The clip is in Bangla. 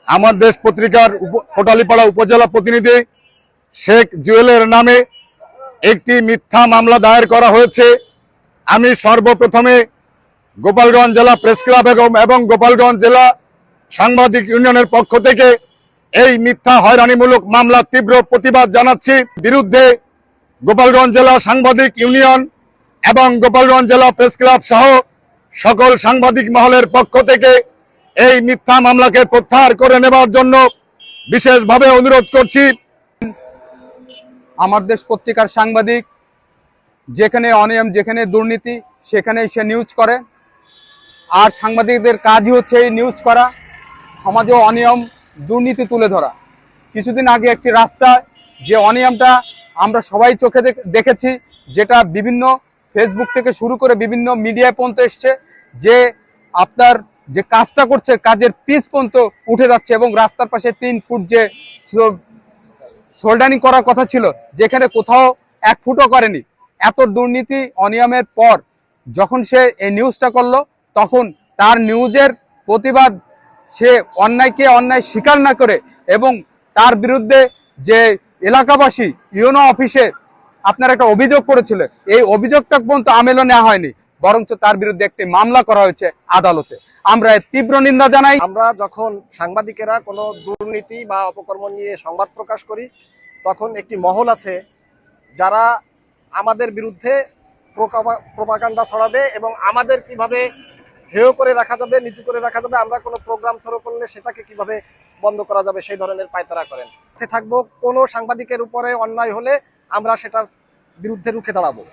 আমার দেশ পত্রিকার কোটালীপাড়া উপজেলা প্রতিনিধি শেখ জুয়েলের নামে একটি মিথ্যা মামলা দায়ের করা হয়েছে। আমি সর্বপ্রথমে গোপালগঞ্জ জেলা প্রেস ক্লাব এবং গোপালগঞ্জ জেলা সাংবাদিক ইউনিয়নের পক্ষ থেকে এই মিথ্যা হয়রানিমূলক মামলার তীব্র প্রতিবাদ জানাচ্ছি। বিরুদ্ধে গোপালগঞ্জ জেলা সাংবাদিক ইউনিয়ন এবং গোপালগঞ্জ জেলা প্রেস ক্লাব সহ সকল সাংবাদিক মহলের পক্ষ থেকে এই মিথ্যা মামলাকে প্রত্যাহার করে নেবার জন্য বিশেষভাবে অনুরোধ করছি। আমার দেশ পত্রিকার সাংবাদিক যেখানে অনিয়ম, যেখানে দুর্নীতি, সেখানে সে নিউজ করে। আর সাংবাদিকদের কাজই হচ্ছে এই নিউজ করা, সমাজে অনিয়ম দুর্নীতি তুলে ধরা। কিছুদিন আগে একটি রাস্তায় যে অনিয়মটা আমরা সবাই চোখে দেখেছি, যেটা বিভিন্ন ফেসবুক থেকে শুরু করে বিভিন্ন মিডিয়ায় পর্যন্ত এসছে, যে আপনার যে কাজটা করছে কাজের পিচ পর্যন্ত উঠে যাচ্ছে এবং রাস্তার পাশে 3 ফুট যে সোল্ডারিং করার কথা ছিল, যেখানে কোথাও 1 ফুটও করেনি। এত দুর্নীতি অনিয়মের পর যখন সে এই নিউজটা করলো, তখন তার নিউজের প্রতিবাদ, সে অন্যায়কে অন্যায় স্বীকার না করে এবং তার বিরুদ্ধে যে এলাকাবাসী ইউনো অফিসে আপনার একটা অভিযোগ করেছিল, এই অভিযোগটা পর্যন্ত আমলে নেওয়া হয়নি, বরঞ্চ তার বিরুদ্ধে একটি মামলা করা হয়েছে আদালতে। আমরা তীব্র নিন্দা জানাই। আমরা যখন সাংবাদিকেরা কোনো দুর্নীতি বা অপকর্ম নিয়ে সংবাদ প্রকাশ করি, তখন একটি মহল আছে যারা আমাদের বিরুদ্ধে প্রোপাগান্ডা ছড়াবে এবং আমাদের কিভাবে হেয় করে রাখা যাবে, নিচু করে রাখা যাবে, আমরা কোনো প্রোগ্রাম শুরু করলে সেটাকে কিভাবে বন্ধ করা যাবে, সেই ধরনের পায়তারা করেন। থাকবো কোনো সাংবাদিকের উপরে অন্যায় হলে আমরা সেটার বিরুদ্ধে রুখে দাঁড়াবো।